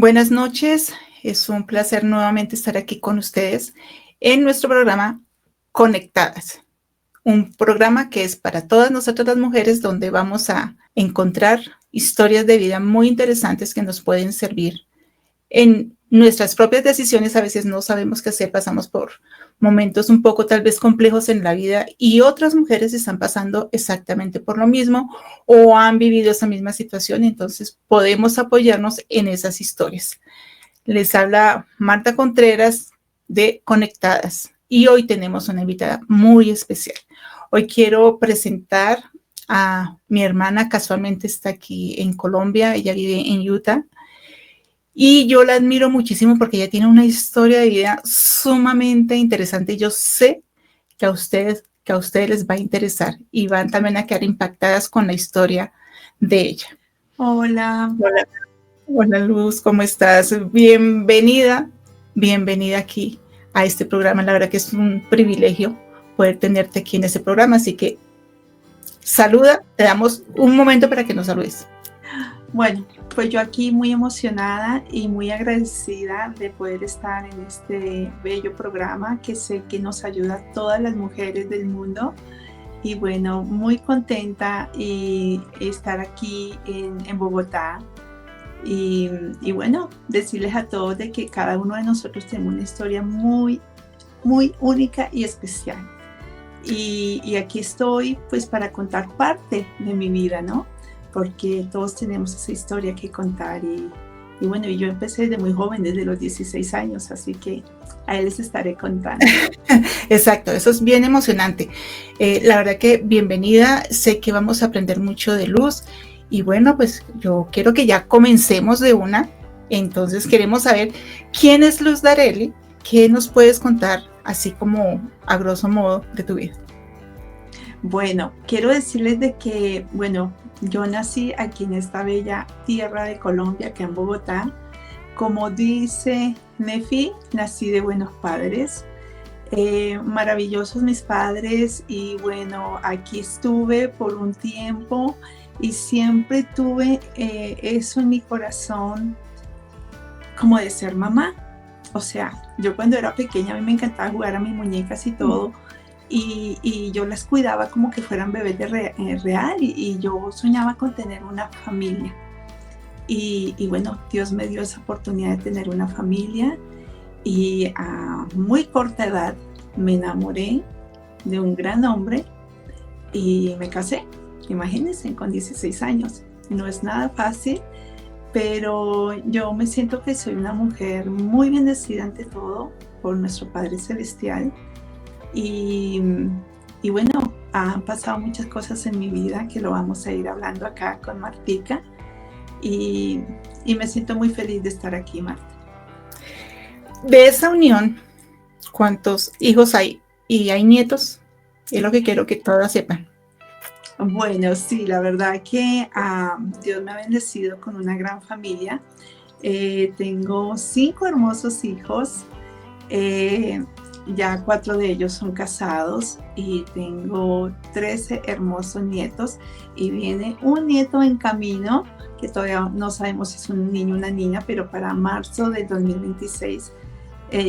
Buenas noches, es un placer nuevamente estar aquí con ustedes en nuestro programa Conectadas, un programa que es para todas nosotras las mujeres donde vamos a encontrar historias de vida muy interesantes que nos pueden servir en nuestras propias decisiones. A veces no sabemos qué hacer, pasamos por momentos un poco tal vez complejos en la vida y otras mujeres están pasando exactamente por lo mismo o han vivido esa misma situación, y entonces podemos apoyarnos en esas historias. Les habla Marta Contreras de Conectadas y hoy tenemos una invitada muy especial. Hoy quiero presentar a mi hermana, casualmente está aquí en Colombia, ella vive en Utah. Y yo la admiro muchísimo porque ella tiene una historia de vida sumamente interesante. Y yo sé que a ustedes les va a interesar y van también a quedar impactadas con la historia de ella. Hola. Hola, hola Luz, ¿cómo estás? Bienvenida aquí a este programa. La verdad que es un privilegio poder tenerte aquí en este programa. Así que saluda, te damos un momento para que nos saludes. Bueno, pues yo aquí muy emocionada y muy agradecida de poder estar en este bello programa que sé que nos ayuda a todas las mujeres del mundo. Y bueno, muy contenta y estar aquí en Bogotá. Y bueno, decirles a todos de que cada uno de nosotros tiene una historia muy, muy única y especial. Y aquí estoy pues para contar parte de mi vida, ¿no? Porque todos tenemos esa historia que contar y bueno, yo empecé desde muy joven, desde los 16 años, así que a él les estaré contando. Exacto, eso es bien emocionante. La verdad que bienvenida, sé que vamos a aprender mucho de Luz y bueno, pues yo quiero que ya comencemos de una. Entonces queremos saber quién es Luz Darelli, qué nos puedes contar así como a grosso modo de tu vida. Bueno, quiero decirles de que, bueno, yo nací aquí en esta bella tierra de Colombia, aquí en Bogotá. Como dice Nefi, nací de buenos padres. Maravillosos mis padres y bueno, aquí estuve por un tiempo y siempre tuve eso en mi corazón como de ser mamá. O sea, yo cuando era pequeña a mí me encantaba jugar a mis muñecas y todo y yo las cuidaba como que fueran bebés de real y yo soñaba con tener una familia. Y bueno, Dios me dio esa oportunidad de tener una familia. Y a muy corta edad me enamoré de un gran hombre y me casé. Imagínense, con 16 años. No es nada fácil, pero yo me siento que soy una mujer muy bendecida ante todo por nuestro Padre Celestial. Y bueno, han pasado muchas cosas en mi vida que lo vamos a ir hablando acá con Martica. Y me siento muy feliz de estar aquí, Marta. De esa unión, ¿cuántos hijos hay? ¿Y hay nietos? Es lo que quiero que todas sepan. Bueno, sí, la verdad que Dios me ha bendecido con una gran familia. Tengo 5 hermosos hijos, ya 4 de ellos son casados y tengo 13 hermosos nietos y viene un nieto en camino que todavía no sabemos si es un niño o una niña, pero para marzo del 2026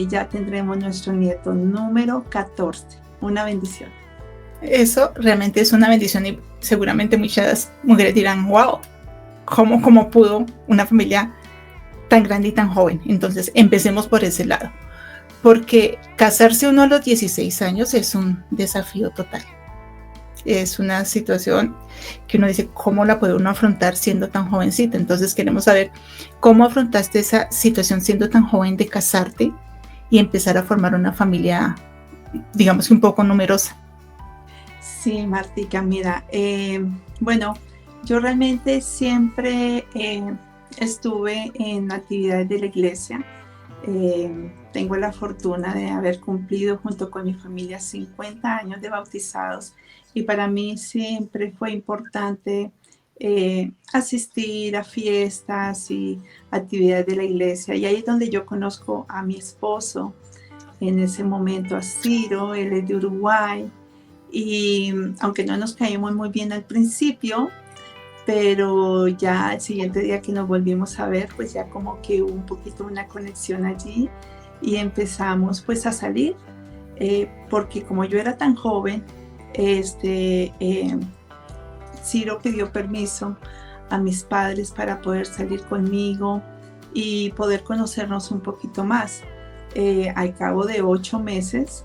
ya tendremos nuestro nieto número 14. Una bendición. Eso realmente es una bendición y seguramente muchas mujeres dirán, wow, ¿cómo pudo una familia tan grande y tan joven? Entonces empecemos por ese lado, porque casarse uno a los 16 años es un desafío total. Es una situación que uno dice, ¿cómo la puede uno afrontar siendo tan jovencita? Entonces queremos saber cómo afrontaste esa situación siendo tan joven de casarte y empezar a formar una familia, digamos que un poco numerosa. Sí, Martica, mira, bueno, yo realmente siempre estuve en actividades de la iglesia. Tengo la fortuna de haber cumplido junto con mi familia 50 años de bautizados y para mí siempre fue importante asistir a fiestas y actividades de la iglesia. Y ahí es donde yo conozco a mi esposo, en ese momento a Ciro, él es de Uruguay. Y aunque no nos caímos muy bien al principio, pero ya el siguiente día que nos volvimos a ver, pues ya como que hubo un poquito una conexión allí y empezamos pues a salir, porque como yo era tan joven, Ciro pidió permiso a mis padres para poder salir conmigo y poder conocernos un poquito más. Al cabo de 8 meses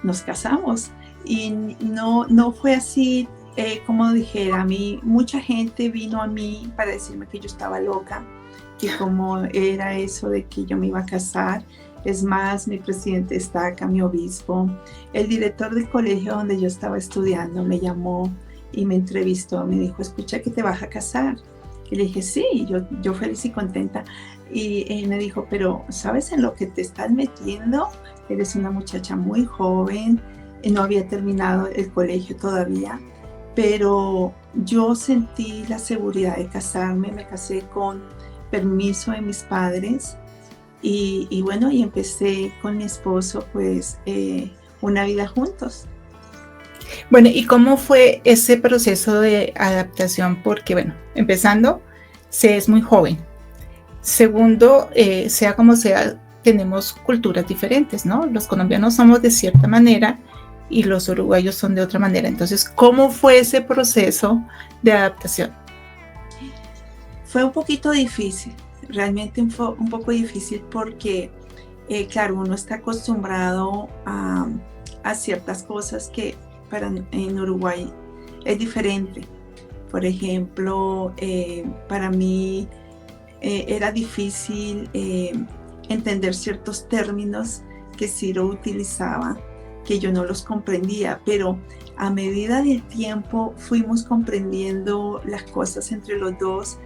nos casamos y no fue así como dijera. A mí, mucha gente vino a mí para decirme que yo estaba loca, que como era eso de que yo me iba a casar. Es más, mi presidente está acá, mi obispo, el director del colegio donde yo estaba estudiando me llamó y me entrevistó, me dijo, escucha que te vas a casar. Y le dije, sí, yo feliz y contenta. Y él me dijo, pero ¿sabes en lo que te estás metiendo? Eres una muchacha muy joven, no había terminado el colegio todavía, pero yo sentí la seguridad de casarme, me casé con permiso de mis padres y bueno, y empecé con mi esposo pues una vida juntos. Bueno, ¿y cómo fue ese proceso de adaptación? Porque, bueno, empezando, se es muy joven. Segundo, sea como sea, tenemos culturas diferentes, ¿no? Los colombianos somos de cierta manera y los uruguayos son de otra manera. Entonces, ¿cómo fue ese proceso de adaptación? Fue un poquito difícil, realmente fue un poco difícil porque, claro, uno está acostumbrado a ciertas cosas que en Uruguay es diferente. Por ejemplo, para mí era difícil entender ciertos términos que Ciro utilizaba, que yo no los comprendía, pero a medida del tiempo fuimos comprendiendo las cosas entre los dos,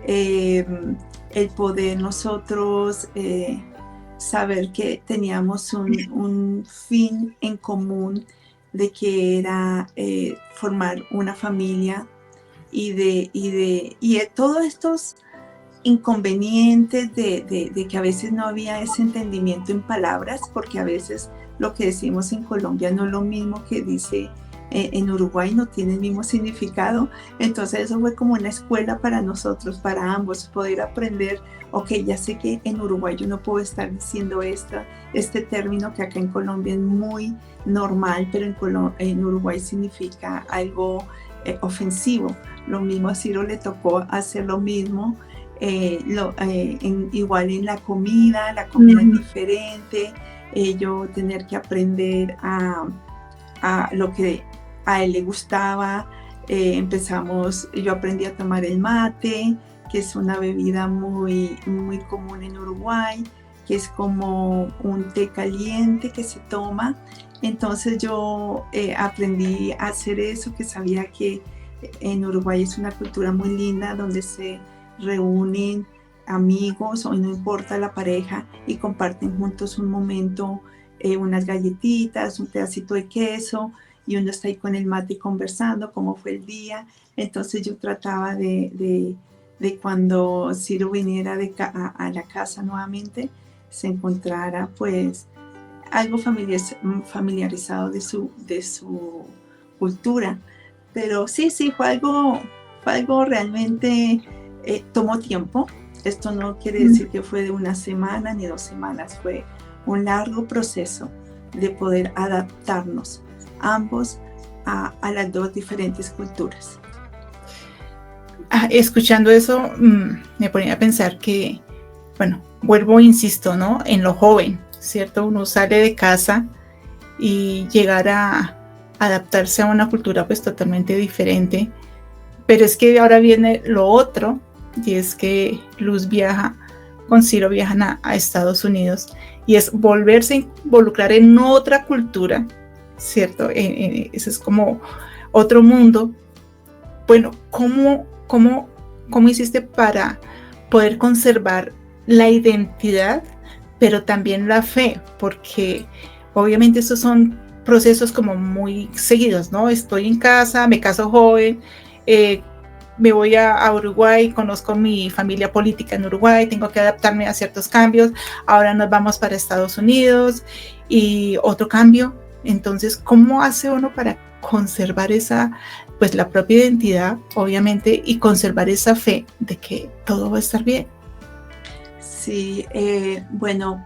el poder nosotros saber que teníamos un fin en común, de que era formar una familia y de todos estos inconvenientes de que a veces no había ese entendimiento en palabras, porque a veces lo que decimos en Colombia no es lo mismo que dice en Uruguay, no tiene el mismo significado. Entonces eso fue como una escuela para nosotros, para ambos, poder aprender, ok, ya sé que en Uruguay yo no puedo estar diciendo este término que acá en Colombia es muy normal, pero en Uruguay significa algo ofensivo. Lo mismo a Ciro le tocó hacer lo mismo. Igual en la comida es diferente, yo tener que aprender a lo que a él le gustaba. Yo aprendí a tomar el mate, que es una bebida muy, muy común en Uruguay, que es como un té caliente que se toma. Entonces yo aprendí a hacer eso, que sabía que en Uruguay es una cultura muy linda donde se reúnen amigos o no importa la pareja y comparten juntos un momento, unas galletitas, un pedacito de queso y uno está ahí con el mate conversando cómo fue el día. Entonces yo trataba de cuando Ciro viniera a la casa nuevamente se encontrara pues algo familiarizado de su cultura. Pero sí, fue algo realmente, tomó tiempo. Esto no quiere decir que fue de una semana ni 2 semanas, fue un largo proceso de poder adaptarnos ambos a las dos diferentes culturas. Escuchando eso, me ponía a pensar que, bueno, vuelvo, insisto, ¿no? En lo joven, ¿cierto? Uno sale de casa y llegar a adaptarse a una cultura pues totalmente diferente, pero es que ahora viene lo otro, y es que Luz con Ciro viajan a Estados Unidos, y es volverse a involucrar en otra cultura, ¿cierto? Eso es como otro mundo. Bueno, ¿cómo hiciste para poder conservar la identidad, pero también la fe? Porque obviamente estos son procesos como muy seguidos, ¿no? Estoy en casa, me caso joven, me voy a Uruguay, conozco mi familia política en Uruguay, tengo que adaptarme a ciertos cambios, ahora nos vamos para Estados Unidos y otro cambio. Entonces, ¿cómo hace uno para conservar pues la propia identidad, obviamente, y conservar esa fe de que todo va a estar bien. Sí, bueno,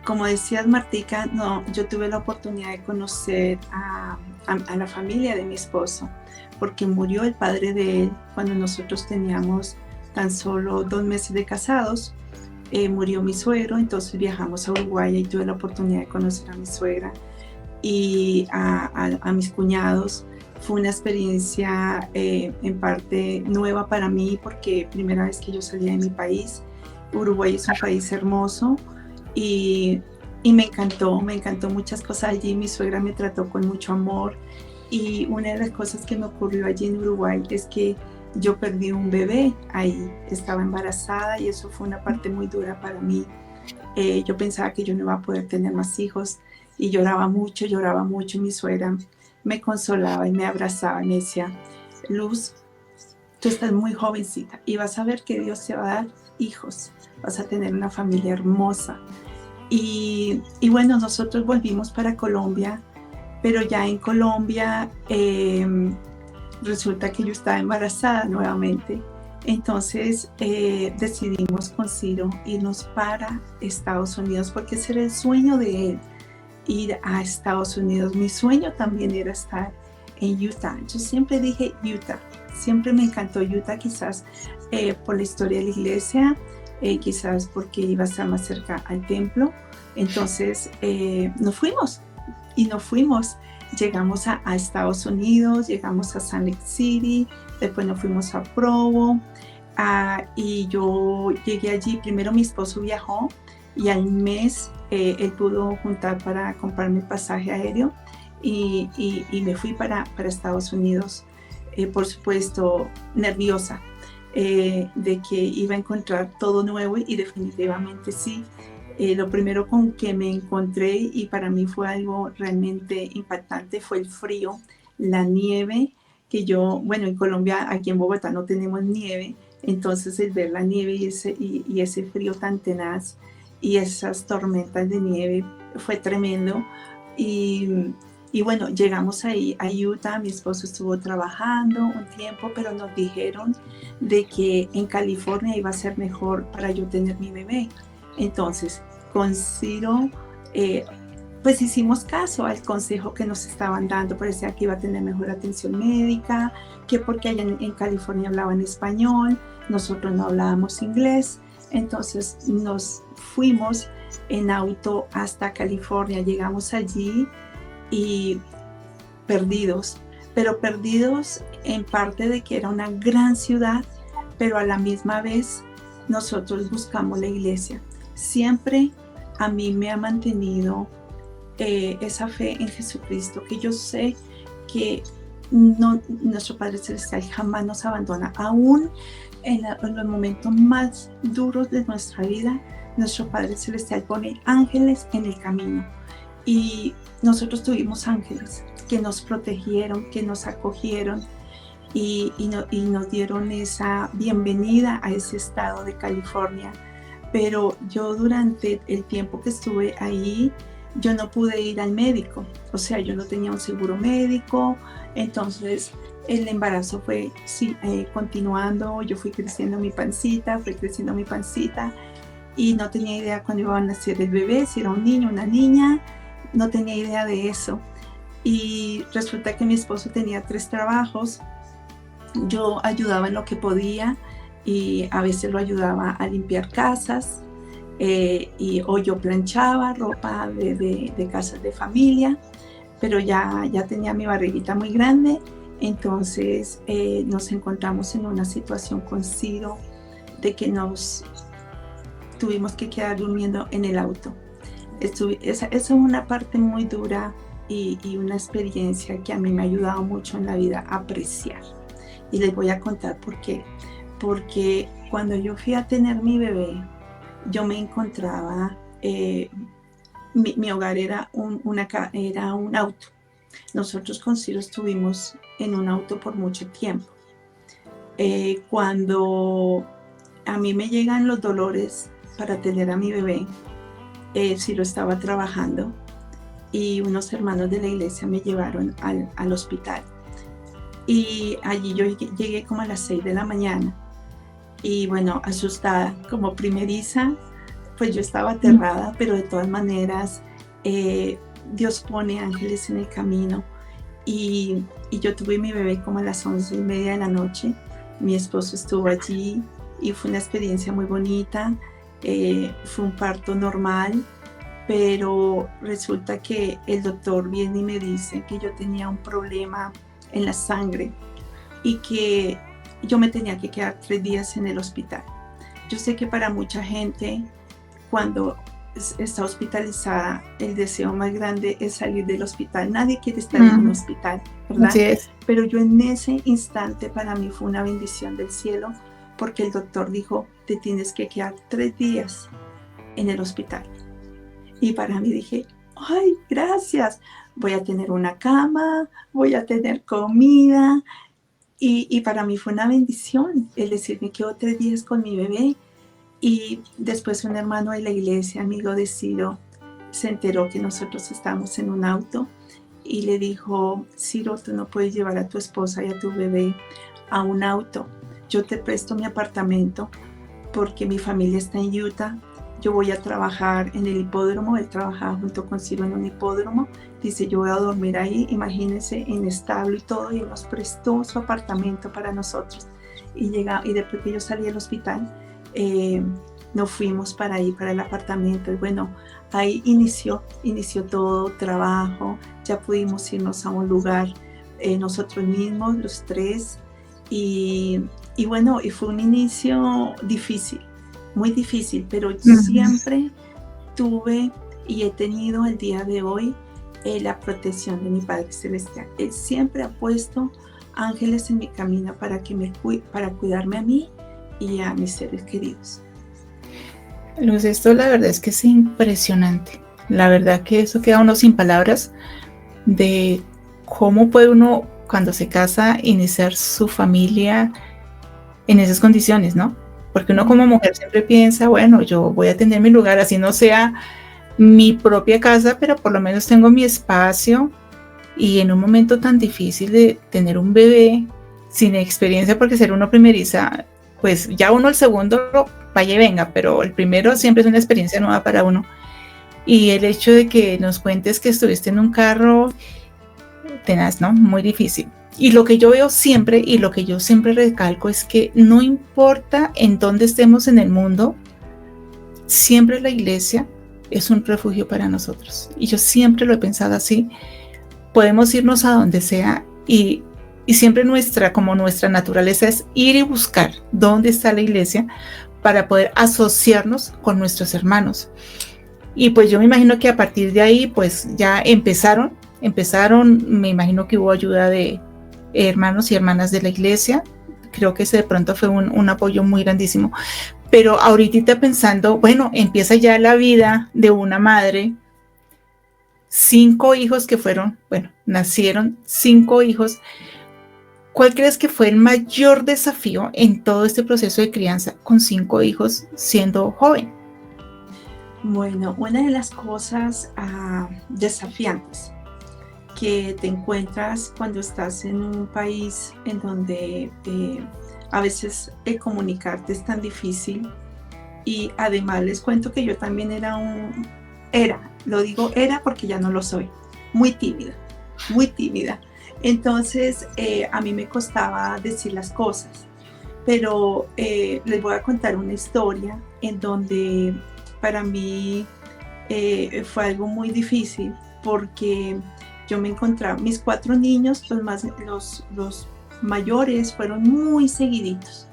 como decías, Martica, no, yo tuve la oportunidad de conocer a la familia de mi esposo, porque murió el padre de él cuando nosotros teníamos tan solo 2 meses de casados. Murió mi suegro, entonces viajamos a Uruguay y tuve la oportunidad de conocer a mi suegra y a mis cuñados. Fue una experiencia en parte nueva para mí, porque primera vez que yo salía de mi país. Uruguay es un país hermoso y me encantó muchas cosas allí. Mi suegra me trató con mucho amor, y una de las cosas que me ocurrió allí en Uruguay es que yo perdí un bebé ahí, estaba embarazada, y eso fue una parte muy dura para mí. Yo pensaba que yo no iba a poder tener más hijos y lloraba mucho. Mi suegra me consolaba y me abrazaba y me decía: Luz, tú estás muy jovencita y vas a ver que Dios te va a dar hijos, vas a tener una familia hermosa. Y bueno, nosotros volvimos para Colombia, pero ya en Colombia resulta que yo estaba embarazada nuevamente. Entonces decidimos con Ciro irnos para Estados Unidos, porque ese era el sueño de él, ir a Estados Unidos. Mi sueño también era estar en Utah. Yo siempre dije Utah, siempre me encantó Utah, quizás por la historia de la iglesia, quizás porque iba a estar más cerca al templo. Entonces nos fuimos. Llegamos a Estados Unidos, llegamos a Salt Lake City, después nos fuimos a Provo, y yo llegué allí. Primero mi esposo viajó y al mes él pudo juntar para comprarme el pasaje aéreo, y me fui para Estados Unidos. Por supuesto, nerviosa de que iba a encontrar todo nuevo, y definitivamente sí. Lo primero con que me encontré, y para mí fue algo realmente impactante, fue el frío, la nieve, que bueno, en Colombia, aquí en Bogotá no tenemos nieve, entonces el ver la nieve y ese frío tan tenaz y esas tormentas de nieve fue tremendo. Y bueno, llegamos ahí a Utah. Mi esposo estuvo trabajando un tiempo, pero nos dijeron de que en California iba a ser mejor para yo tener mi bebé. Entonces, con Ciro, pues hicimos caso al consejo que nos estaban dando. Parecía que iba a tener mejor atención médica, que porque allá en California hablaban español, nosotros no hablábamos inglés. Entonces nos fuimos en auto hasta California. Llegamos allí y perdidos en parte de que era una gran ciudad, pero a la misma vez nosotros buscamos la iglesia. Siempre a mí me ha mantenido esa fe en Jesucristo, que yo sé que nuestro Padre Celestial jamás nos abandona. Aún en los momentos más duros de nuestra vida, nuestro Padre Celestial pone ángeles en el camino. Y nosotros tuvimos ángeles que nos protegieron, que nos acogieron y nos dieron esa bienvenida a ese estado de California. Pero yo, durante el tiempo que estuve ahí, yo no pude ir al médico. O sea, yo no tenía un seguro médico. Entonces el embarazo fue continuando. Yo fui creciendo mi pancita, y no tenía idea cuándo iba a nacer el bebé, si era un niño o una niña. No tenía idea de eso. Y resulta que mi esposo tenía 3 trabajos. Yo ayudaba en lo que podía, y a veces lo ayudaba a limpiar casas, o yo planchaba ropa de casas de familia, pero ya tenía mi barriguita muy grande. Entonces nos encontramos en una situación con Ciro de que nos tuvimos que quedar durmiendo en el auto. Esa es una parte muy dura y una experiencia que a mí me ha ayudado mucho en la vida a apreciar. Y les voy a contar por qué. Porque cuando yo fui a tener mi bebé, yo me encontraba, mi hogar era un auto. Nosotros con Ciro estuvimos en un auto por mucho tiempo. Cuando a mí me llegan los dolores para tener a mi bebé, Ciro estaba trabajando, y unos hermanos de la iglesia me llevaron al hospital. Y allí yo llegué como a las 6 de la mañana y bueno, asustada, como primeriza, pues yo estaba aterrada, pero de todas maneras Dios pone ángeles en el camino y yo tuve mi bebé como a las 11:30 de la noche. Mi esposo estuvo allí y fue una experiencia muy bonita. Fue un parto normal, pero resulta que el doctor viene y me dice que yo tenía un problema en la sangre y que yo me tenía que quedar 3 días en el hospital. Yo sé que para mucha gente, cuando está hospitalizada, el deseo más grande es salir del hospital. Nadie quiere estar en un hospital, ¿verdad? Así es. Pero yo en ese instante, para mí fue una bendición del cielo, porque el doctor dijo, te tienes que quedar 3 días en el hospital. Y para mí dije, ay, gracias, voy a tener una cama, voy a tener comida. Y para mí fue una bendición el decir, me quedo 3 días con mi bebé. Y después un hermano de la iglesia, amigo de Ciro, se enteró que nosotros estábamos en un auto y le dijo, Ciro, tú no puedes llevar a tu esposa y a tu bebé a un auto. Yo te presto mi apartamento porque mi familia está en Utah. Yo voy a trabajar en el hipódromo. Él trabajaba junto con Ciro en un hipódromo. Dice, yo voy a dormir ahí, imagínense, en establo y todo. Y nos prestó su apartamento para nosotros. Y después que yo salí del hospital, nos fuimos para ahí, para el apartamento. Y bueno, ahí inició todo trabajo. Ya pudimos irnos a un lugar nosotros mismos, los tres. Y bueno, y fue un inicio difícil, muy difícil, pero siempre tuve y he tenido al día de hoy la protección de mi Padre Celestial. Él siempre ha puesto ángeles en mi camino para cuidarme a mí y a mis seres queridos. Luz, esto la verdad es que es impresionante. La verdad que eso queda uno sin palabras de cómo puede uno, cuando se casa, iniciar su familia en esas condiciones, ¿no? Porque uno como mujer siempre piensa, bueno, yo voy a tener mi lugar, así no sea mi propia casa, pero por lo menos tengo mi espacio. Y en un momento tan difícil de tener un bebé sin experiencia, porque ser uno primeriza, pues ya uno el segundo vaya y venga, pero el primero siempre es una experiencia nueva para uno. Y el hecho de que nos cuentes que estuviste en un carro tenaz, ¿no? Muy difícil. Y lo que yo veo siempre y lo que yo siempre recalco es que no importa en dónde estemos en el mundo, siempre la iglesia es un refugio para nosotros. Y yo siempre lo he pensado así. Podemos irnos a donde sea y siempre nuestra naturaleza es ir y buscar dónde está la iglesia para poder asociarnos con nuestros hermanos. Y pues yo me imagino que a partir de ahí pues ya empezaron, me imagino que hubo ayuda de hermanos y hermanas de la iglesia. Creo que ese de pronto fue un apoyo muy grandísimo. Pero ahorita pensando, bueno, empieza ya la vida de una madre, 5 hijos que nacieron 5 hijos. ¿Cuál crees que fue el mayor desafío en todo este proceso de crianza con 5 hijos siendo joven? Bueno, una de las cosas desafiantes que te encuentras cuando estás en un país en donde a veces el comunicarte es tan difícil, y además les cuento que yo también lo digo era porque ya no lo soy, muy tímida. Entonces a mí me costaba decir las cosas, pero les voy a contar una historia en donde para mí fue algo muy difícil, porque yo me encontraba, mis 4 niños, los mayores fueron muy seguiditos.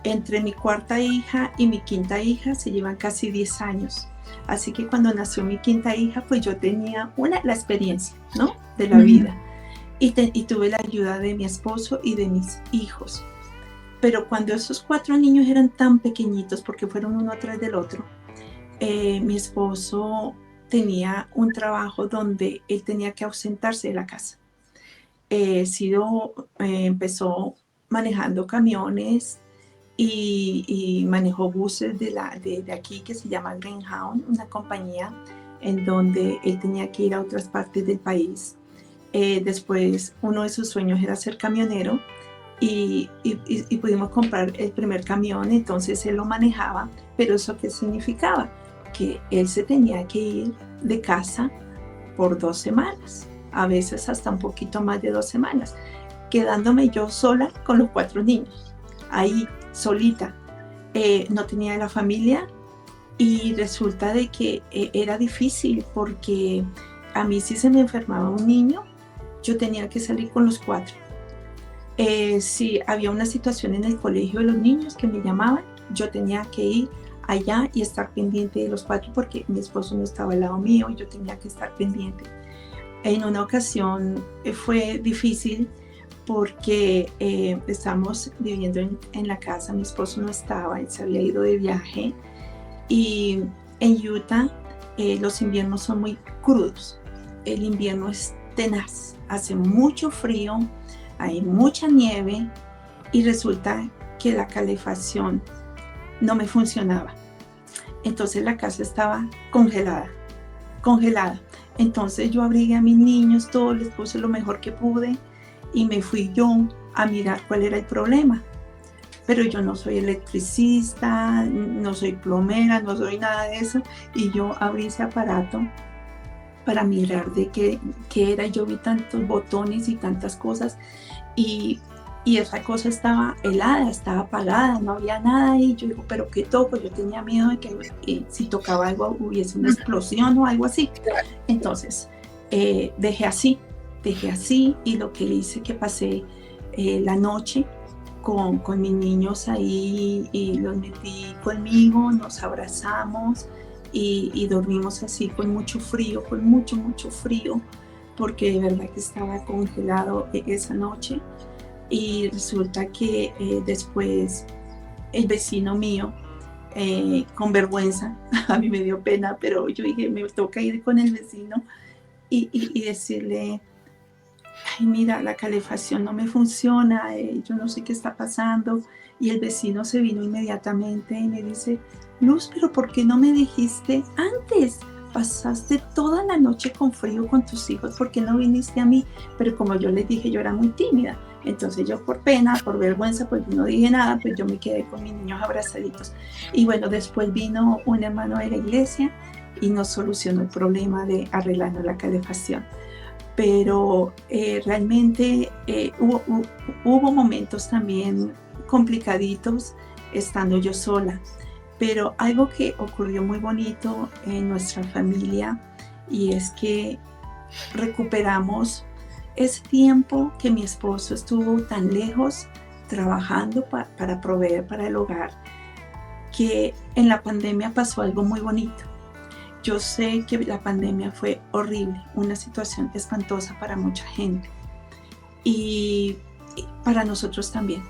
Entre mi 4ª hija y mi 5ª hija se llevan casi 10 años. Así que cuando nació mi 5ª hija, pues yo tenía la experiencia, ¿no?, de la vida. Y tuve la ayuda de mi esposo y de mis hijos. Pero cuando esos 4 niños eran tan pequeñitos, porque fueron uno atrás del otro, mi esposo tenía un trabajo donde él tenía que ausentarse de la casa. Empezó manejando camiones y manejó buses de aquí que se llama Greyhound, una compañía en donde él tenía que ir a otras partes del país. Después uno de sus sueños era ser camionero y pudimos comprar el primer camión, entonces él lo manejaba, pero ¿eso qué significaba? Que él se tenía que ir de casa por 2 semanas, a veces hasta un poquito más de 2 semanas, quedándome yo sola con los 4 niños, ahí solita. No tenía la familia y resulta de que era difícil porque a mí si se me enfermaba un niño, yo tenía que salir con los 4. Si había una situación en el colegio de los niños que me llamaban, yo tenía que ir allá y estar pendiente de los 4 porque mi esposo no estaba al lado mío y yo tenía que estar pendiente. En una ocasión fue difícil porque estábamos viviendo en la casa, mi esposo no estaba, él se había ido de viaje y en Utah los inviernos son muy crudos, el invierno es tenaz, hace mucho frío, hay mucha nieve y resulta que la calefacción no me funcionaba. Entonces la casa estaba congelada. Entonces yo abrigué a mis niños, todo, les puse lo mejor que pude y me fui yo a mirar cuál era el problema. Pero yo no soy electricista, no soy plomera, no soy nada de eso. Y yo abrí ese aparato para mirar de qué era. Yo vi tantos botones y tantas cosas y esa cosa estaba helada, estaba apagada, no había nada ahí. Yo digo, ¿pero qué toco? Yo tenía miedo de que si tocaba algo hubiese una explosión o algo así. Entonces, dejé así y lo que hice que pasé la noche con mis niños ahí y los metí conmigo, nos abrazamos y dormimos así con mucho frío, con mucho frío, porque de verdad que estaba congelado esa noche. Y resulta que después el vecino mío, con vergüenza, a mí me dio pena, pero yo dije, me toca ir con el vecino y decirle, ay, mira, la calefacción no me funciona, yo no sé qué está pasando. Y el vecino se vino inmediatamente y me dice, Luz, pero ¿por qué no me dijiste antes? Pasaste toda la noche con frío con tus hijos, ¿por qué no viniste a mí? Pero como yo les dije, yo era muy tímida. Entonces yo por pena, por vergüenza, pues no dije nada, pues yo me quedé con mis niños abrazaditos. Y bueno, después vino un hermano de la iglesia y nos solucionó el problema de arreglando la calefacción. Pero realmente hubo momentos también complicaditos estando yo sola. Pero algo que ocurrió muy bonito en nuestra familia y es que recuperamos ese tiempo que mi esposo estuvo tan lejos trabajando para proveer para el hogar, que en la pandemia pasó algo muy bonito. Yo sé que la pandemia fue horrible, una situación espantosa para mucha gente y para nosotros también,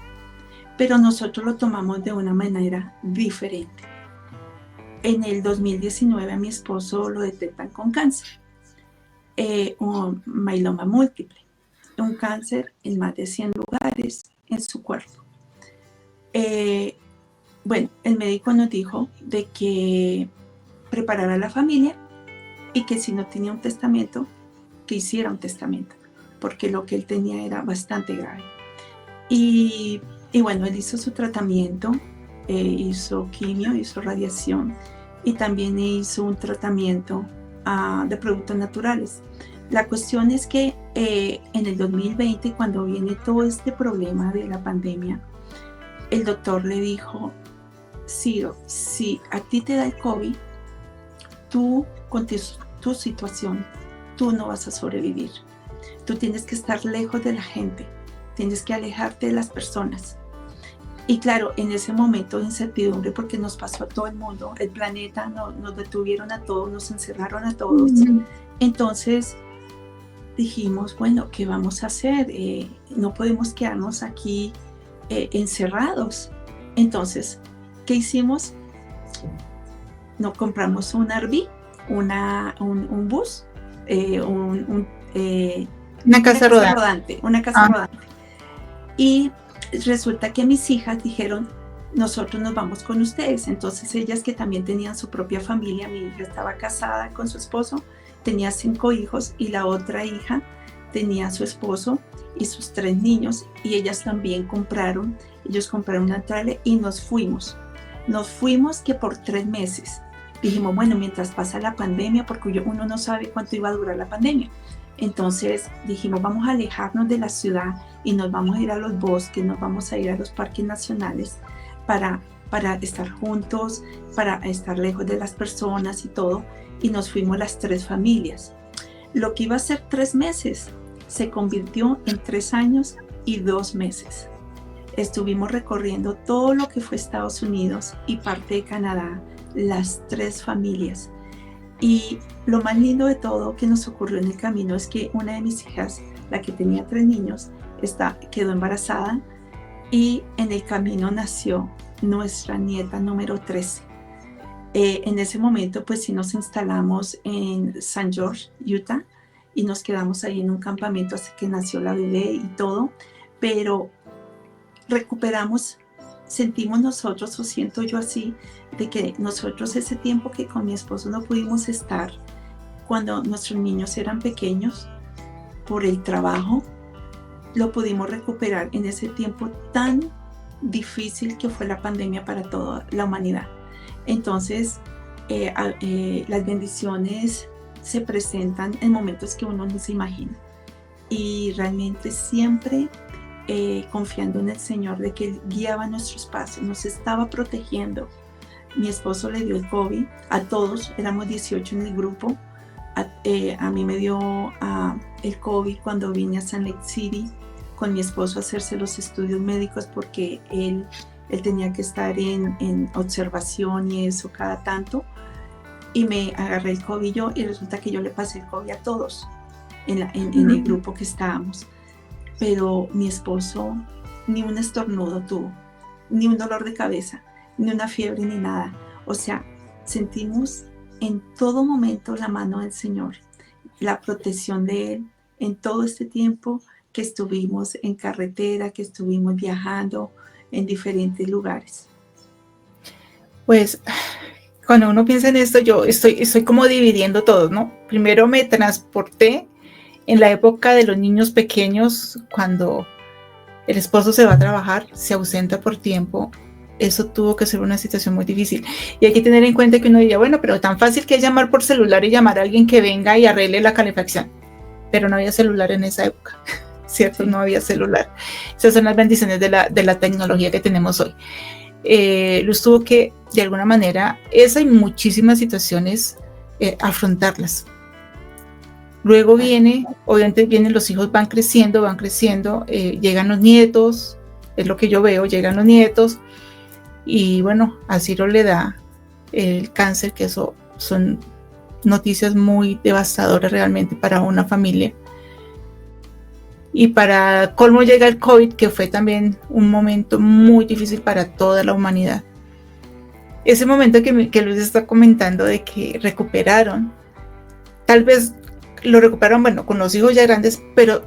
pero nosotros lo tomamos de una manera diferente. En el 2019 a mi esposo lo detectan con cáncer. Un mieloma múltiple, un cáncer en más de 100 lugares en su cuerpo. Bueno, el médico nos dijo de que preparara a la familia y que si no tenía un testamento, que hiciera un testamento, porque lo que él tenía era bastante grave. Y bueno, él hizo su tratamiento, hizo quimio, hizo radiación y también hizo un tratamiento de productos naturales. La cuestión es que en el 2020, cuando viene todo este problema de la pandemia, el doctor le dijo, Ciro, si a ti te da el COVID, tú con tu situación, tú no vas a sobrevivir. Tú tienes que estar lejos de la gente, tienes que alejarte de las personas. Y claro, en ese momento de incertidumbre, porque nos pasó a todo el mundo, el planeta, nos detuvieron a todos, nos encerraron a todos. Entonces dijimos, bueno, ¿qué vamos a hacer? No podemos quedarnos aquí encerrados. Entonces, ¿qué hicimos? Nos compramos un RV, un bus, una casa rodante. Una casa rodante. Y resulta que mis hijas dijeron, nosotros nos vamos con ustedes. Entonces ellas, que también tenían su propia familia, mi hija estaba casada con su esposo, tenía 5 hijos, y la otra hija tenía a su esposo y sus 3 niños, y ellos compraron una trailer y nos fuimos que por 3 meses. Dijimos, bueno, mientras pasa la pandemia, porque uno no sabe cuánto iba a durar la pandemia. Entonces dijimos, vamos a alejarnos de la ciudad y nos vamos a ir a los bosques, nos vamos a ir a los parques nacionales para estar juntos, para estar lejos de las personas y todo. Y nos fuimos las 3 familias. Lo que iba a ser 3 meses se convirtió en 3 años y 2 meses. Estuvimos recorriendo todo lo que fue Estados Unidos y parte de Canadá, las 3 familias. Y lo más lindo de todo que nos ocurrió en el camino es que una de mis hijas, la que tenía 3 niños, quedó embarazada, y en el camino nació nuestra nieta número 13. En ese momento pues sí nos instalamos en St. George, Utah, y nos quedamos ahí en un campamento hasta que nació la bebé y todo, pero recuperamos, sentimos nosotros, o siento yo así, de que nosotros ese tiempo que con mi esposo no pudimos estar cuando nuestros niños eran pequeños por el trabajo, lo pudimos recuperar en ese tiempo tan difícil que fue la pandemia para toda la humanidad. Entonces, las bendiciones se presentan en momentos que uno no se imagina, y realmente siempre confiando en el Señor de que Él guiaba nuestros pasos, nos estaba protegiendo. Mi esposo le dio el COVID a todos, éramos 18 en el grupo. A mí me dio el COVID cuando vine a Salt Lake City con mi esposo a hacerse los estudios médicos, porque él tenía que estar en observación y eso cada tanto, y me agarré el COVID yo, y resulta que yo le pasé el COVID a todos en el grupo que estábamos. Pero mi esposo ni un estornudo tuvo, ni un dolor de cabeza, ni una fiebre, ni nada. O sea, sentimos en todo momento la mano del Señor, la protección de Él en todo este tiempo que estuvimos en carretera, que estuvimos viajando en diferentes lugares. Pues cuando uno piensa en esto, yo estoy como dividiendo todo, ¿no? Primero me transporté en la época de los niños pequeños, cuando el esposo se va a trabajar, se ausenta por tiempo. Eso tuvo que ser una situación muy difícil. Y hay que tener en cuenta que uno diría, bueno, pero tan fácil que es llamar por celular y llamar a alguien que venga y arregle la calefacción. Pero no había celular en esa época, ¿cierto? Sí. No había celular. Esas son las bendiciones de la tecnología que tenemos hoy. Luz tuvo que, de alguna manera, esa y muchísimas situaciones, afrontarlas. Luego obviamente vienen los hijos, van creciendo, llegan los nietos, es lo que yo veo, llegan los nietos, y bueno, a Ciro le da el cáncer, que eso son noticias muy devastadoras realmente para una familia. Y para colmo llega el COVID, que fue también un momento muy difícil para toda la humanidad. Ese momento que Luz está comentando de que recuperaron, tal vez lo recuperaron, bueno, con los hijos ya grandes, pero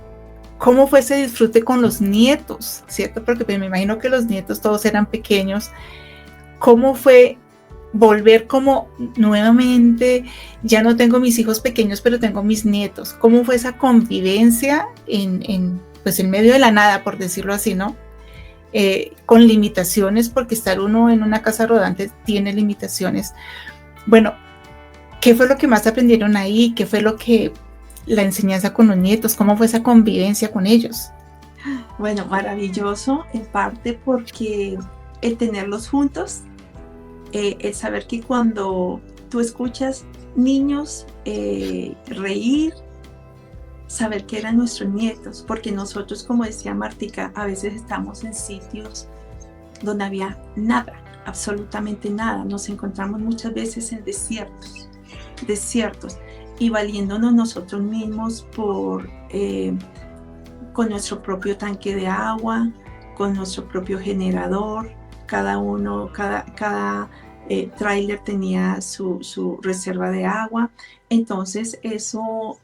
¿cómo fue ese disfrute con los nietos? ¿Cierto? Porque me imagino que los nietos todos eran pequeños. ¿Cómo fue volver como nuevamente? Ya no tengo mis hijos pequeños, pero tengo mis nietos. ¿Cómo fue esa convivencia pues en medio de la nada, por decirlo así, ¿no? Con limitaciones, porque estar uno en una casa rodante tiene limitaciones. Bueno, ¿qué fue lo que más aprendieron ahí? ¿Qué fue la enseñanza con los nietos? ¿Cómo fue esa convivencia con ellos? Bueno, maravilloso, en parte porque el tenerlos juntos, el saber que cuando tú escuchas niños reír, saber que eran nuestros nietos, porque nosotros, como decía Martica, a veces estamos en sitios donde había nada, absolutamente nada. Nos encontramos muchas veces en desiertos, y valiéndonos nosotros mismos con nuestro propio tanque de agua, con nuestro propio generador. Cada tráiler tenía su reserva de agua. Entonces eso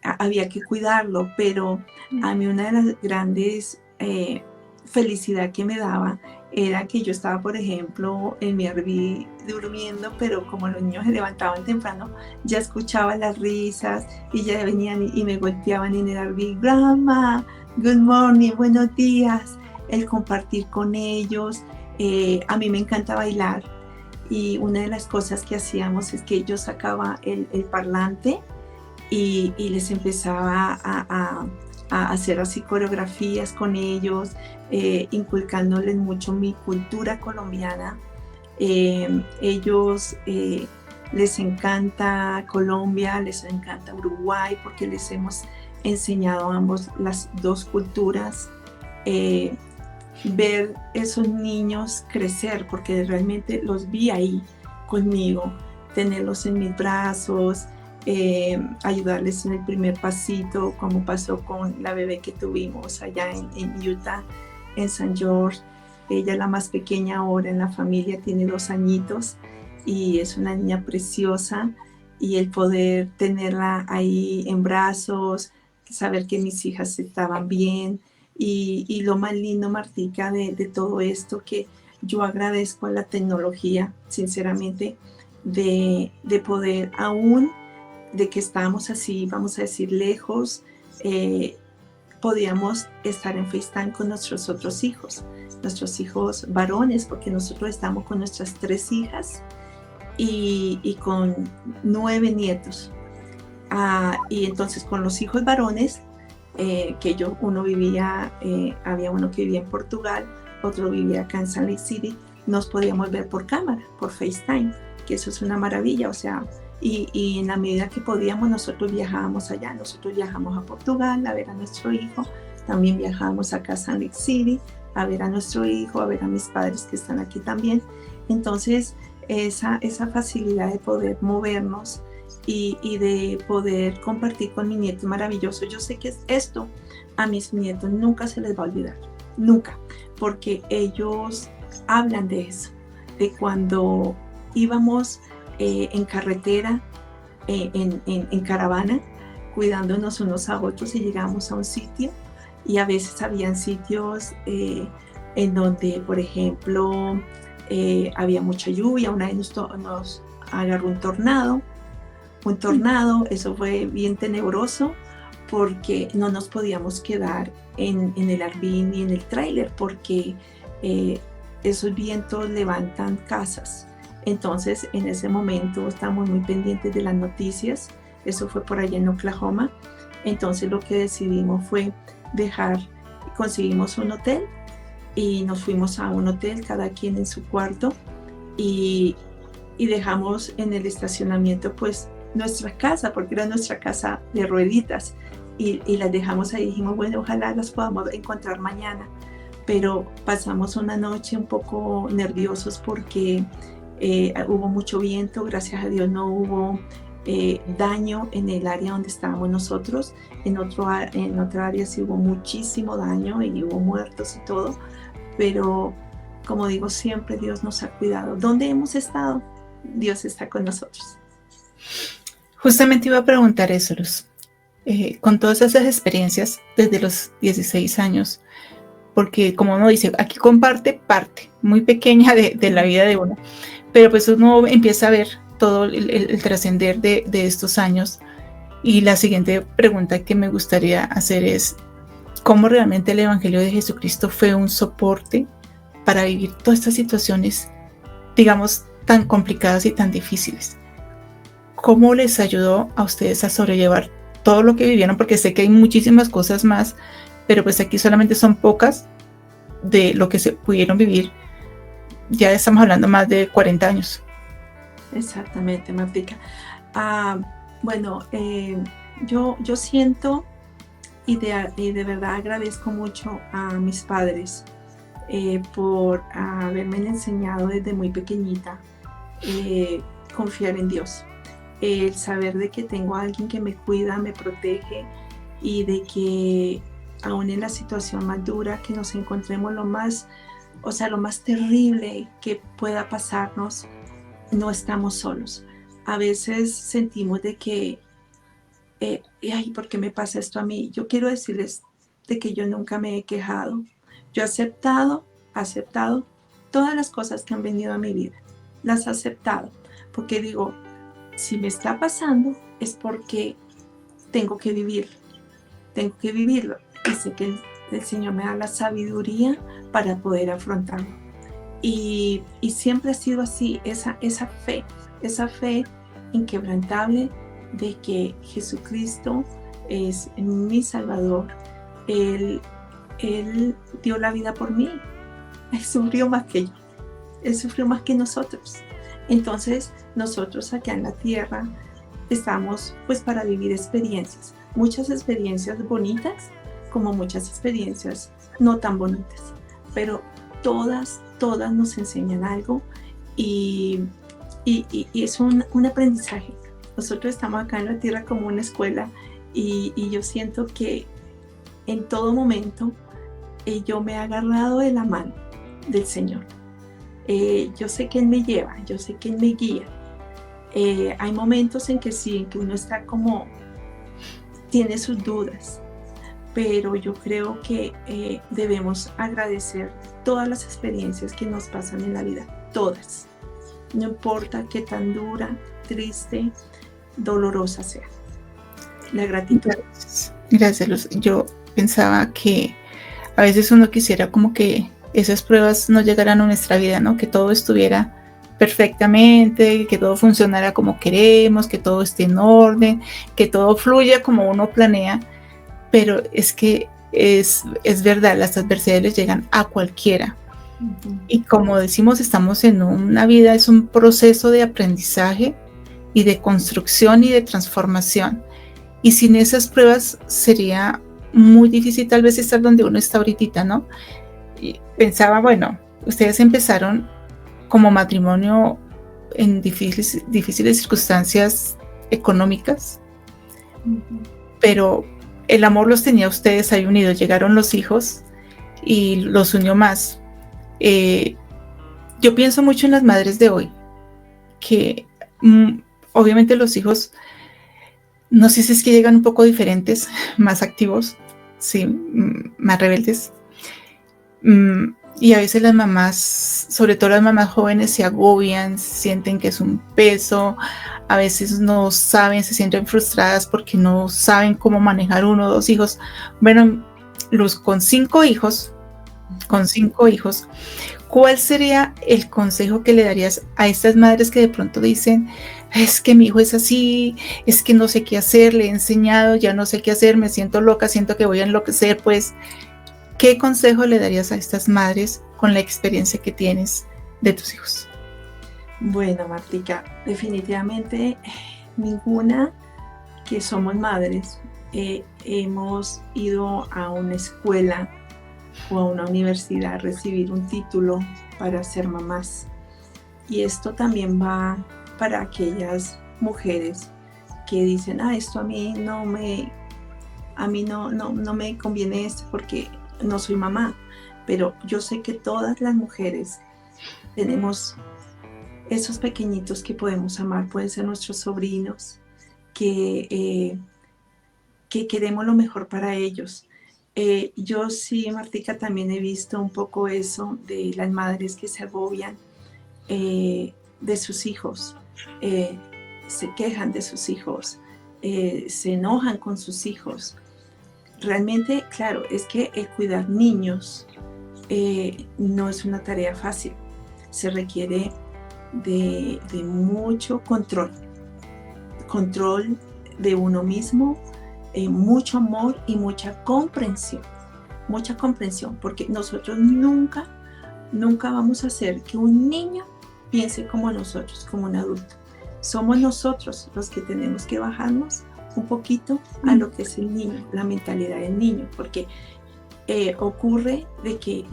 había que cuidarlo, pero a mí una de las grandes felicidad que me daba era que yo estaba, por ejemplo, en mi Airbnb durmiendo, pero como los niños se levantaban temprano, ya escuchaba las risas y ya venían y me golpeaban en el Airbnb. Grandma, good morning, buenos días. El compartir con ellos. A mí me encanta bailar y una de las cosas que hacíamos es que yo sacaba el parlante y les empezaba a hacer así coreografías con ellos, inculcándoles mucho mi cultura colombiana. Ellos les encanta Colombia, les encanta Uruguay, porque les hemos enseñado a ambos las dos culturas. Ver esos niños crecer, porque realmente los vi ahí conmigo, tenerlos en mis brazos, ayudarles en el primer pasito, como pasó con la bebé que tuvimos allá en Utah, en San George. Ella, la más pequeña ahora en la familia, tiene 2 añitos y es una niña preciosa, y el poder tenerla ahí en brazos, saber que mis hijas estaban bien, y lo más lindo, Martica, de todo esto, que yo agradezco a la tecnología, sinceramente, de poder aún, de que estábamos así, vamos a decir, lejos, podíamos estar en FaceTime con nuestros otros hijos varones, porque nosotros estamos con nuestras 3 hijas y con 9 nietos. Y entonces con los hijos varones, uno vivía, había uno que vivía en Portugal, otro vivía acá en Salt Lake City, nos podíamos ver por cámara, por FaceTime, que eso es una maravilla, o sea, y en la medida que podíamos nosotros viajábamos allá, nosotros viajamos a Portugal a ver a nuestro hijo, también viajábamos acá a Salt Lake City a ver a nuestro hijo, a ver a mis padres que están aquí también. Entonces esa facilidad de poder movernos y de poder compartir con mi nieto maravilloso. Yo sé que esto a mis nietos nunca se les va a olvidar, nunca, porque ellos hablan de eso, de cuando íbamos en carretera, en caravana, cuidándonos unos a otros, y llegamos a un sitio, y a veces habían sitios en donde, por ejemplo, había mucha lluvia. Una vez nos agarró un tornado, eso fue bien tenebroso, porque no nos podíamos quedar en el Airbnb ni en el tráiler, porque esos vientos levantan casas. Entonces en ese momento estábamos muy pendientes de las noticias, eso fue por allá en Oklahoma. Entonces lo que decidimos fue conseguimos un hotel y nos fuimos a un hotel, cada quien en su cuarto, y dejamos en el estacionamiento pues nuestra casa, porque era nuestra casa de rueditas, y las dejamos ahí. Dijimos, bueno, ojalá las podamos encontrar mañana, pero pasamos una noche un poco nerviosos porque hubo mucho viento. Gracias a Dios no hubo daño en el área donde estábamos nosotros. En otra área sí hubo muchísimo daño y hubo muertos y todo, pero como digo siempre, Dios nos ha cuidado. ¿Dónde hemos estado? Dios está con nosotros. Justamente iba a preguntar eso, Luz. Con todas esas experiencias desde los 16 años, porque como uno dice, aquí comparte parte muy pequeña de la vida de uno, pero pues uno empieza a ver todo el trascender de estos años. Y la siguiente pregunta que me gustaría hacer es, ¿cómo realmente el Evangelio de Jesucristo fue un soporte para vivir todas estas situaciones, digamos, tan complicadas y tan difíciles? ¿Cómo les ayudó a ustedes a sobrellevar todo lo que vivieron? Porque sé que hay muchísimas cosas más, pero pues aquí solamente son pocas de lo que se pudieron vivir. Ya estamos hablando más de 40 años. Exactamente, Martica. Bueno, yo siento y de verdad agradezco mucho a mis padres por haberme enseñado desde muy pequeñita confiar en Dios. El saber de que tengo a alguien que me cuida, me protege, y de que aún en la situación más dura que nos encontremos, lo más terrible que pueda pasarnos, no estamos solos. A veces sentimos de que, ay, ¿por qué me pasa esto a mí? Yo quiero decirles de que yo nunca me he quejado, Yo he aceptado todas las cosas que han venido a mi vida. Las he aceptado porque digo, si me está pasando es porque tengo que vivirlo. Y sé que el Señor me da la sabiduría para poder afrontarlo. Y siempre ha sido así, esa fe inquebrantable de que Jesucristo es mi Salvador. Él dio la vida por mí. Él sufrió más que yo. Él sufrió más que nosotros. Entonces, nosotros acá en la tierra estamos pues para vivir experiencias. Muchas experiencias bonitas, como muchas experiencias no tan bonitas. Pero todas nos enseñan algo y es un aprendizaje. Nosotros estamos acá en la tierra como una escuela y yo siento que en todo momento yo me he agarrado de la mano del Señor. Yo sé que Él me lleva, yo sé que Él me guía. Hay momentos en que sí, en que uno está como, tiene sus dudas, pero yo creo que debemos agradecer todas las experiencias que nos pasan en la vida, todas. No importa qué tan dura, triste, dolorosa sea. La gratitud. Gracias, Luz. Yo pensaba que a veces uno quisiera como que esas pruebas no llegaran a nuestra vida, ¿no? Que todo estuviera perfectamente, que todo funcionara como queremos, que todo esté en orden, que todo fluya como uno planea, pero es que es verdad, las adversidades les llegan a cualquiera. Uh-huh. Y como decimos, estamos en una vida, es un proceso de aprendizaje y de construcción y de transformación. Y sin esas pruebas sería muy difícil tal vez estar donde uno está ahorita, ¿no? Y pensaba, bueno, ustedes empezaron como matrimonio en difíciles circunstancias económicas, pero el amor los tenía ustedes ahí unidos. Llegaron los hijos y los unió más. Yo pienso mucho en las madres de hoy, que obviamente los hijos, no sé si es que llegan un poco diferentes, más activos, sí, más rebeldes. Y a veces las mamás, sobre todo las mamás jóvenes, se agobian, sienten que es un peso, a veces no saben, se sienten frustradas porque no saben cómo manejar 1 o 2 hijos. Bueno, Luz, con 5 hijos, ¿cuál sería el consejo que le darías a estas madres que de pronto dicen, es que mi hijo es así, es que no sé qué hacer, le he enseñado, ya no sé qué hacer, me siento loca, siento que voy a enloquecer? Pues, ¿qué consejo le darías a estas madres con la experiencia que tienes de tus hijos? Bueno, Martica, definitivamente ninguna que somos madres hemos ido a una escuela o a una universidad a recibir un título para ser mamás. Y esto también va para aquellas mujeres que dicen, esto a mí no me conviene esto porque no soy mamá. Pero yo sé que todas las mujeres tenemos esos pequeñitos que podemos amar, pueden ser nuestros sobrinos, que queremos lo mejor para ellos. Yo sí, Martica, también he visto un poco eso de las madres que se agobian de sus hijos, se quejan de sus hijos, se enojan con sus hijos. Realmente, claro, es que el cuidar niños no es una tarea fácil, se requiere de mucho control de uno mismo, mucho amor y mucha comprensión, porque nosotros nunca vamos a hacer que un niño piense como nosotros, como un adulto. Somos nosotros los que tenemos que bajarnos un poquito a lo que es el niño, la mentalidad del niño, porque ocurre de que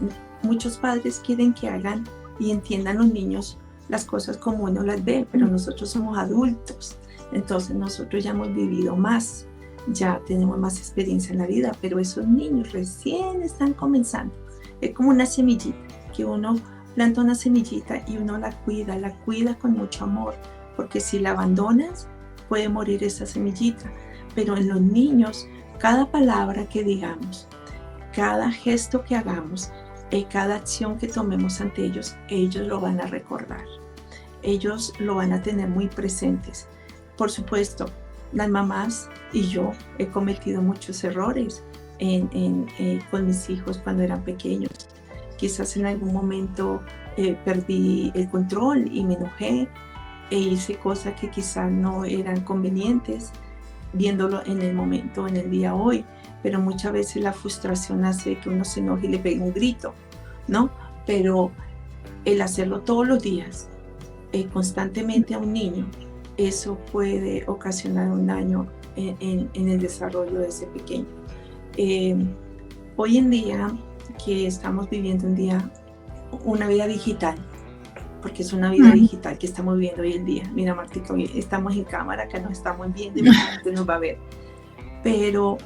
muchos padres quieren que hagan y entiendan los niños las cosas como uno las ve, pero nosotros somos adultos, entonces nosotros ya hemos vivido más, ya tenemos más experiencia en la vida, pero esos niños recién están comenzando. Es como una semillita, que uno planta una semillita y uno la cuida con mucho amor, porque si la abandonas puede morir esa semillita. Pero en los niños, cada palabra que digamos, cada gesto que hagamos, cada acción que tomemos ante ellos lo van a recordar. Ellos lo van a tener muy presentes. Por supuesto, las mamás y yo he cometido muchos errores con mis hijos cuando eran pequeños. Quizás en algún momento perdí el control y me enojé e hice cosas que quizás no eran convenientes, viéndolo en el momento, en el día hoy. Pero muchas veces la frustración hace que uno se enoje y le pegue un grito, ¿no? Pero el hacerlo todos los días, constantemente a un niño, eso puede ocasionar un daño en el desarrollo de ese pequeño. Hoy en día que estamos viviendo una vida digital, porque es una vida digital que estamos viviendo hoy en día. Mira, Martica, hoy estamos en cámara, que nos estamos viendo y la gente nos va a ver. Pero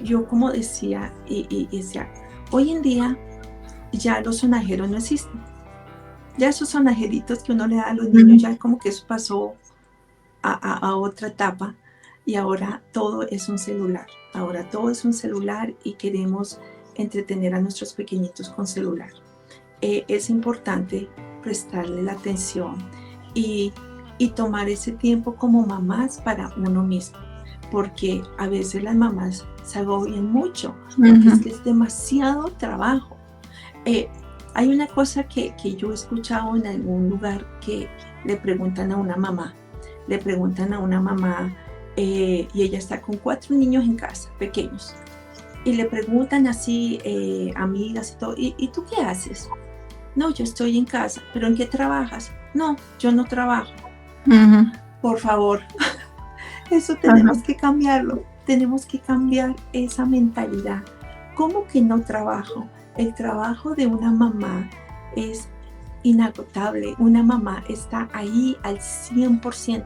yo, como decía, y decía, hoy en día ya los sonajeros no existen. Ya esos sonajeritos que uno le da a los niños, ya como que eso pasó a otra etapa, y ahora todo es un celular. Ahora todo es un celular y queremos entretener a nuestros pequeñitos con celular. Es importante prestarle la atención y tomar ese tiempo como mamás para uno mismo, porque a veces las mamás se agobian mucho, porque es demasiado trabajo. Hay una cosa que yo he escuchado en algún lugar, que le preguntan a una mamá, y ella está con 4 niños en casa, pequeños, y le preguntan así, amigas y todo, ¿y tú qué haces? No, yo estoy en casa. ¿Pero en qué trabajas? No, yo no trabajo. Por favor, eso tenemos que cambiarlo. Tenemos que cambiar esa mentalidad. ¿Cómo que no trabajo? El trabajo de una mamá es inagotable. Una mamá está ahí al 100%,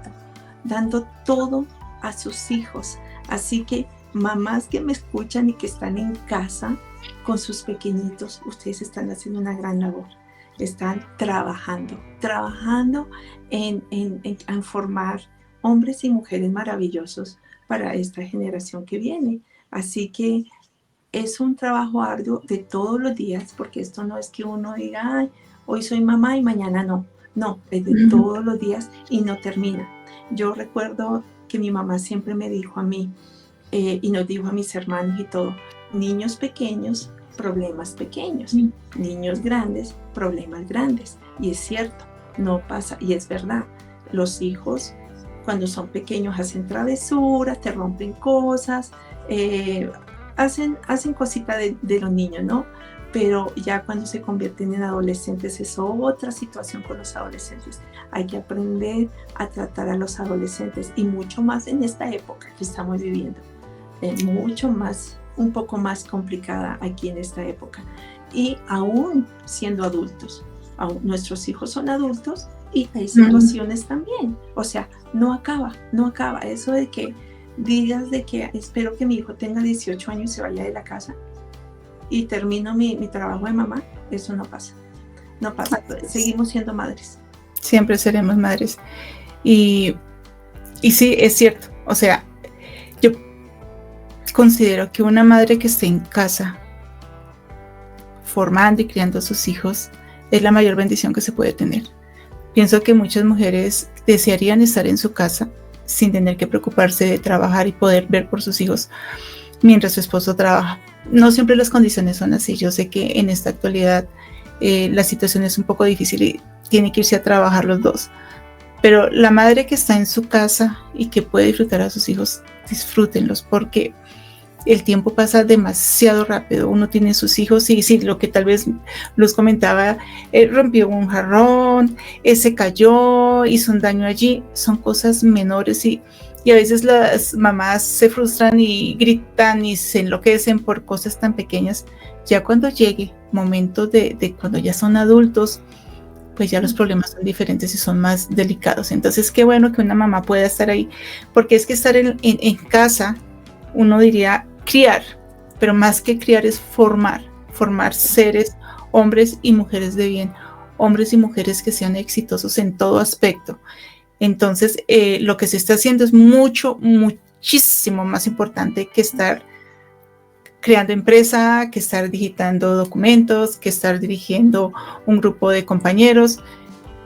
dando todo a sus hijos. Así que mamás que me escuchan y que están en casa con sus pequeñitos, ustedes están haciendo una gran labor. Están trabajando en formar hombres y mujeres maravillosos para esta generación que viene. Así que es un trabajo arduo de todos los días, porque esto no es que uno diga, ay, hoy soy mamá y mañana no. No, es de todos los días y no termina. Yo recuerdo que mi mamá siempre me dijo a mí, y nos dijo a mis hermanos y todo, niños pequeños, problemas pequeños, niños grandes, problemas grandes. Y es cierto, no pasa, y es verdad, los hijos cuando son pequeños hacen travesuras, te rompen cosas, hacen cositas de los niños, ¿no? Pero ya cuando se convierten en adolescentes es otra situación con los adolescentes. Hay que aprender a tratar a los adolescentes, y mucho más en esta época que estamos viviendo, mucho más, un poco más complicada aquí en esta época. Y aún siendo adultos, nuestros hijos son adultos y hay situaciones también. O sea, no acaba. Eso de que digas de que espero que mi hijo tenga 18 años y se vaya de la casa y termino mi trabajo de mamá, eso no pasa. No pasa, seguimos siendo madres. Siempre seremos madres. Y sí, es cierto. O sea, yo considero que una madre que esté en casa formando y criando a sus hijos es la mayor bendición que se puede tener. Pienso que muchas mujeres desearían estar en su casa sin tener que preocuparse de trabajar y poder ver por sus hijos mientras su esposo trabaja. No siempre las condiciones son así. Yo sé que en esta actualidad la situación es un poco difícil y tiene que irse a trabajar los dos. Pero la madre que está en su casa y que puede disfrutar a sus hijos, disfrútenlos, porque el tiempo pasa demasiado rápido. Uno tiene sus hijos y sí, lo que tal vez Luz comentaba, rompió un jarrón, se cayó, hizo un daño allí, son cosas menores y a veces las mamás se frustran y gritan y se enloquecen por cosas tan pequeñas. Ya cuando llegue momento de cuando ya son adultos, pues ya los problemas son diferentes y son más delicados. Entonces qué bueno que una mamá pueda estar ahí, porque es que estar en casa, uno diría criar, pero más que criar es formar seres, hombres y mujeres de bien, hombres y mujeres que sean exitosos en todo aspecto. Entonces lo que se está haciendo es muchísimo más importante que estar creando empresa, que estar digitando documentos, que estar dirigiendo un grupo de compañeros.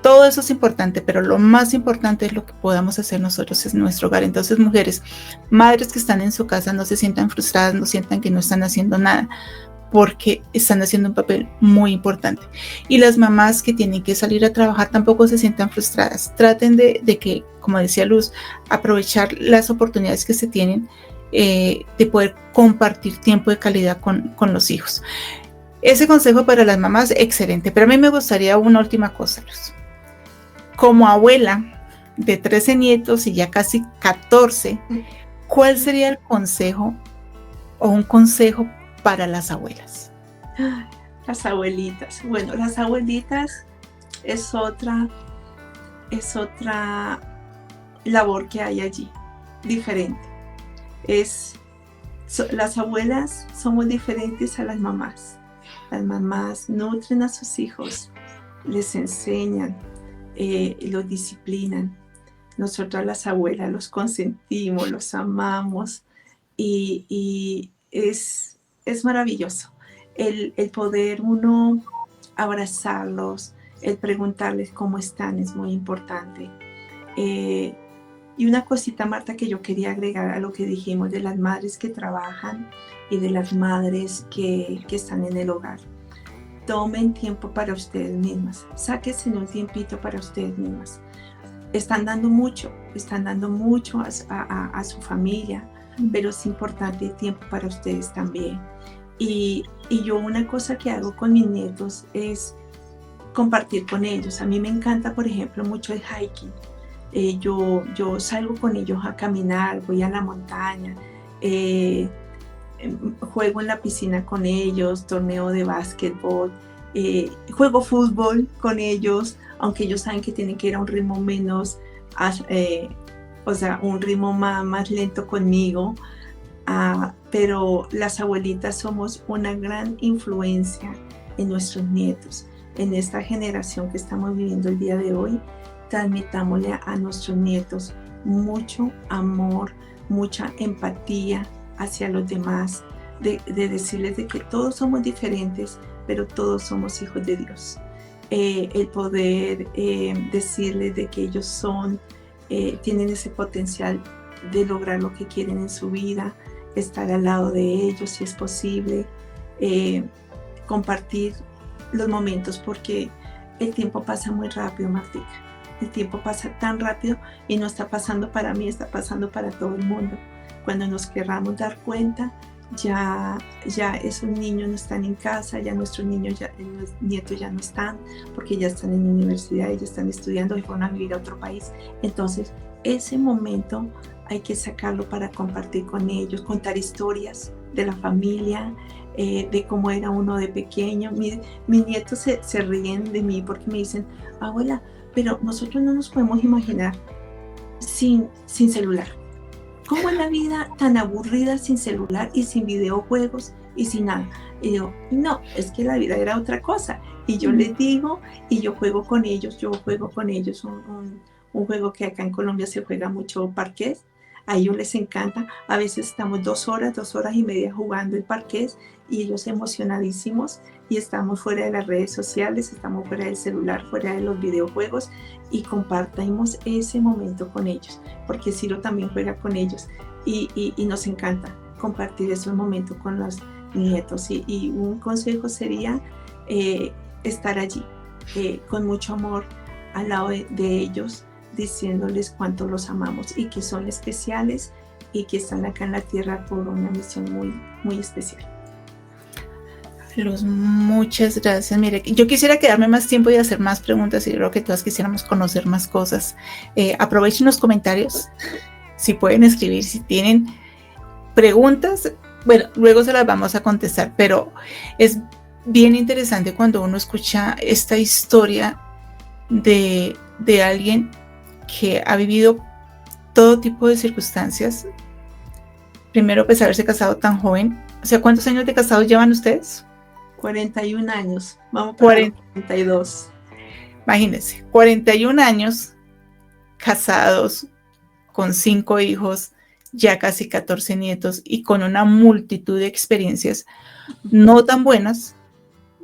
Todo eso es importante, pero lo más importante es lo que podamos hacer nosotros en nuestro hogar. Entonces, mujeres, madres que están en su casa, no se sientan frustradas, no sientan que no están haciendo nada, porque están haciendo un papel muy importante. Y las mamás que tienen que salir a trabajar tampoco se sientan frustradas. Traten de que, como decía Luz, aprovechar las oportunidades que se tienen de poder compartir tiempo de calidad con los hijos. Ese consejo para las mamás, excelente. Pero a mí me gustaría una última cosa, Luz. Como abuela de 13 nietos y ya casi 14, ¿cuál sería el consejo o un consejo para las abuelas? Las abuelitas. Bueno, las abuelitas es otra labor que hay allí, diferente. Las abuelas somos diferentes a las mamás. Las mamás nutren a sus hijos, les enseñan, los disciplinan. Nosotras las abuelas los consentimos, los amamos y es maravilloso el poder uno abrazarlos, el preguntarles cómo están es muy importante. Y una cosita, Marta, que yo quería agregar a lo que dijimos de las madres que trabajan y de las madres que están en el hogar. Tomen tiempo para ustedes mismas, sáquense un tiempito para ustedes mismas. Están dando mucho a su familia, pero es importante el tiempo para ustedes también. Y yo una cosa que hago con mis nietos es compartir con ellos. A mí me encanta, por ejemplo, mucho el hiking. Yo salgo con ellos a caminar, voy a la montaña, juego en la piscina con ellos, torneo de básquetbol, juego fútbol con ellos, aunque ellos saben que tienen que ir a un ritmo menos, un ritmo más lento conmigo, pero las abuelitas somos una gran influencia en nuestros nietos. En esta generación que estamos viviendo el día de hoy, transmitámosle a nuestros nietos mucho amor, mucha empatía hacia los demás, de decirles de que todos somos diferentes, pero todos somos hijos de Dios. El poder decirles de que ellos tienen ese potencial de lograr lo que quieren en su vida, estar al lado de ellos si es posible, compartir los momentos, porque el tiempo pasa muy rápido, Martica. El tiempo pasa tan rápido y no está pasando para mí, está pasando para todo el mundo. Cuando nos querramos dar cuenta, ya esos niños no están en casa, ya nuestros nietos ya no están, porque ya están en la universidad, ya están estudiando y van a vivir a otro país. Entonces, ese momento hay que sacarlo para compartir con ellos, contar historias de la familia, de cómo era uno de pequeño. Mis nietos se ríen de mí porque me dicen, abuela, pero nosotros no nos podemos imaginar sin celular. ¿Cómo es la vida tan aburrida sin celular y sin videojuegos y sin nada? Y digo, no, es que la vida era otra cosa. Y yo les digo, y yo juego con ellos un juego que acá en Colombia se juega mucho, parqués. A ellos les encanta. A veces estamos 2 horas y media jugando el parqués y ellos emocionadísimos, y estamos fuera de las redes sociales, estamos fuera del celular, fuera de los videojuegos, y compartimos ese momento con ellos, porque Ciro también juega con ellos y nos encanta compartir esos momentos con los nietos. Y un consejo sería estar allí con mucho amor al lado de ellos, diciéndoles cuánto los amamos y que son especiales y que están acá en la tierra por una misión muy, muy especial. Luz, muchas gracias. Mire, yo quisiera quedarme más tiempo y hacer más preguntas, y creo que todas quisiéramos conocer más cosas. Aprovechen los comentarios, si pueden escribir, si tienen preguntas, bueno, luego se las vamos a contestar, pero es bien interesante cuando uno escucha esta historia de alguien que ha vivido todo tipo de circunstancias. Primero, pues haberse casado tan joven. O sea, ¿cuántos años de casados llevan ustedes? 41 años, vamos para 42. Imagínense, 41 años casados, con 5 hijos, ya casi 14 nietos y con una multitud de experiencias no tan buenas,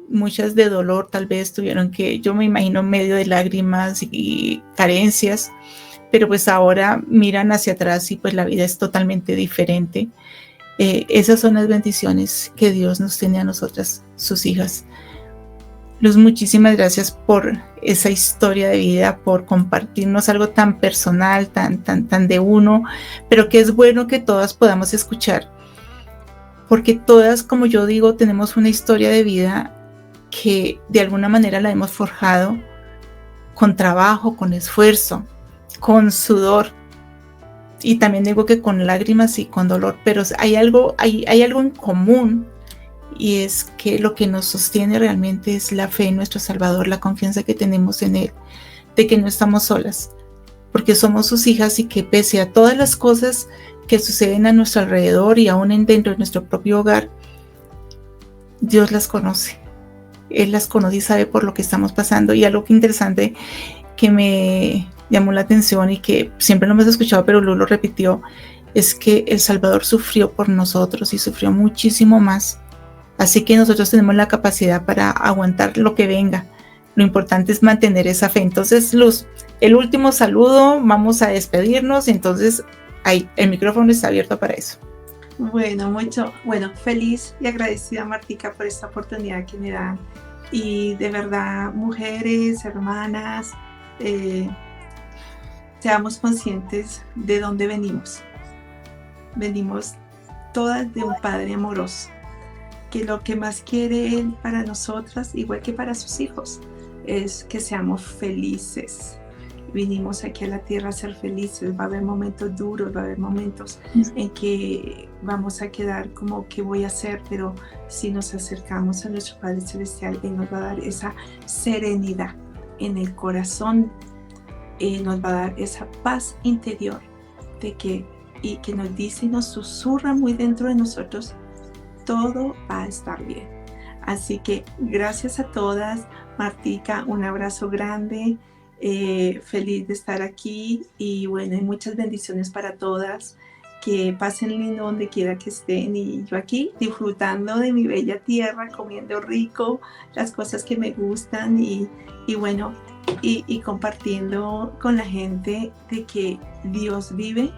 muchas de dolor, tal vez tuvieron que, yo me imagino, en medio de lágrimas y carencias, pero pues ahora miran hacia atrás y pues la vida es totalmente diferente. Esas son las bendiciones que Dios nos tiene a nosotras, sus hijas. Luz, muchísimas gracias por esa historia de vida, por compartirnos algo tan personal, tan de uno, pero que es bueno que todas podamos escuchar, porque todas, como yo digo, tenemos una historia de vida que de alguna manera la hemos forjado con trabajo, con esfuerzo, con sudor, y también digo que con lágrimas y con dolor, pero hay algo en común, y es que lo que nos sostiene realmente es la fe en nuestro Salvador, la confianza que tenemos en Él, de que no estamos solas, porque somos sus hijas y que pese a todas las cosas que suceden a nuestro alrededor y aún dentro de nuestro propio hogar, Dios las conoce. Él las conoce y sabe por lo que estamos pasando. Y algo que interesante que me llamó la atención y que siempre lo hemos escuchado, pero Luz lo repitió, es que el Salvador sufrió por nosotros y sufrió muchísimo más. Así que nosotros tenemos la capacidad para aguantar lo que venga. Lo importante es mantener esa fe. Entonces, Luz, el último saludo, vamos a despedirnos. Entonces, ahí, el micrófono está abierto para eso. Bueno, feliz y agradecida, Martica, por esta oportunidad que me dan. Y de verdad, mujeres, hermanas, seamos conscientes de dónde venimos. Venimos todas de un Padre amoroso, que lo que más quiere Él para nosotras, igual que para sus hijos, es que seamos felices. Vinimos aquí a la tierra a ser felices. Va a haber momentos duros, va a haber momentos en que vamos a quedar como ¿qué voy a hacer? Pero si nos acercamos a nuestro Padre Celestial, Él nos va a dar esa serenidad en el corazón, nos va a dar esa paz interior y que nos dice y nos susurra muy dentro de nosotros, todo va a estar bien. Así que gracias a todas. Martica, un abrazo grande. Feliz de estar aquí y bueno, y muchas bendiciones para todas, que pasen lindo donde quiera que estén, y yo aquí disfrutando de mi bella tierra, comiendo rico las cosas que me gustan y bueno, y compartiendo con la gente de que Dios vive,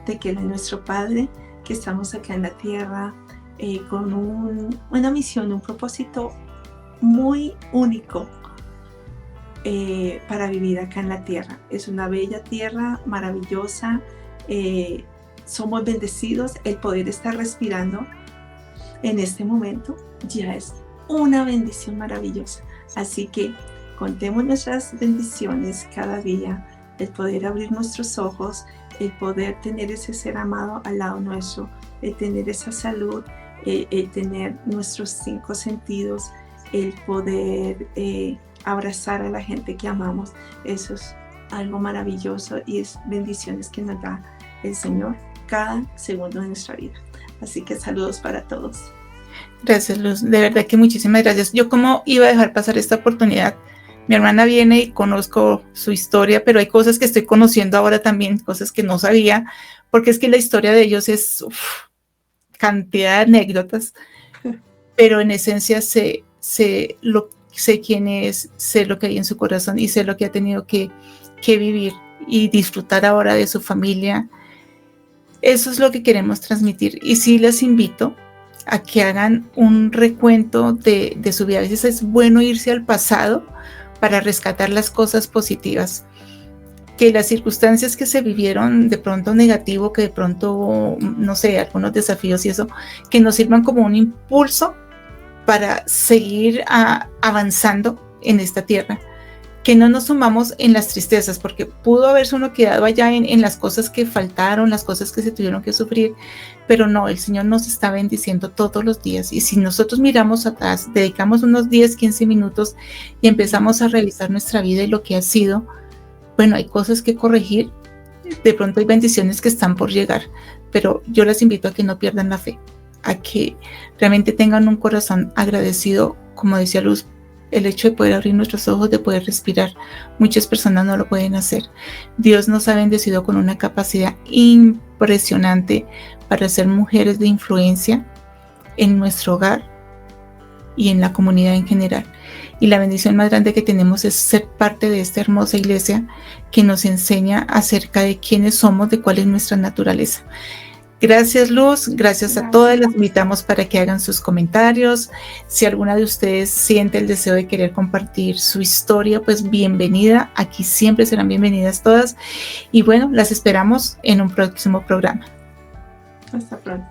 de que Él es nuestro Padre, que estamos acá en la tierra con una misión, un propósito muy único para vivir acá en la tierra. Es una bella tierra, maravillosa. Somos bendecidos. El poder estar respirando en este momento ya es una bendición maravillosa. Así que contemos nuestras bendiciones cada día, el poder abrir nuestros ojos, el poder tener ese ser amado al lado nuestro, el tener esa salud, el tener nuestros 5 sentidos, el poder abrazar a la gente que amamos. Eso es algo maravilloso y es bendiciones que nos da el Señor cada segundo de nuestra vida. Así que saludos para todos. Gracias, Luz, de verdad que muchísimas gracias. Yo como iba a dejar pasar esta oportunidad. Mi hermana viene y conozco su historia, pero hay cosas que estoy conociendo ahora también, cosas que no sabía, porque es que la historia de ellos es cantidad de anécdotas, pero en esencia sé quién es, sé lo que hay en su corazón y sé lo que ha tenido que vivir y disfrutar ahora de su familia. Eso es lo que queremos transmitir. Y sí les invito a que hagan un recuento de su vida. A veces es bueno irse al pasado para rescatar las cosas positivas. Que las circunstancias que se vivieron de pronto negativo, que de pronto, no sé, algunos desafíos y eso, que nos sirvan como un impulso para seguir avanzando en esta tierra, que no nos sumamos en las tristezas, porque pudo haberse uno quedado allá en las cosas que faltaron, las cosas que se tuvieron que sufrir, pero no, el Señor nos está bendiciendo todos los días, y si nosotros miramos atrás, dedicamos unos 10, 15 minutos y empezamos a revisar nuestra vida y lo que ha sido, bueno, hay cosas que corregir, de pronto hay bendiciones que están por llegar, pero yo les invito a que no pierdan la fe, a que realmente tengan un corazón agradecido, como decía Luz, el hecho de poder abrir nuestros ojos, de poder respirar. Muchas personas no lo pueden hacer. Dios nos ha bendecido con una capacidad impresionante para ser mujeres de influencia en nuestro hogar y en la comunidad en general. Y la bendición más grande que tenemos es ser parte de esta hermosa iglesia que nos enseña acerca de quiénes somos, de cuál es nuestra naturaleza. Gracias, Luz. Gracias a todas. Las invitamos para que hagan sus comentarios. Si alguna de ustedes siente el deseo de querer compartir su historia, pues bienvenida. Aquí siempre serán bienvenidas todas. Y bueno, las esperamos en un próximo programa. Hasta pronto.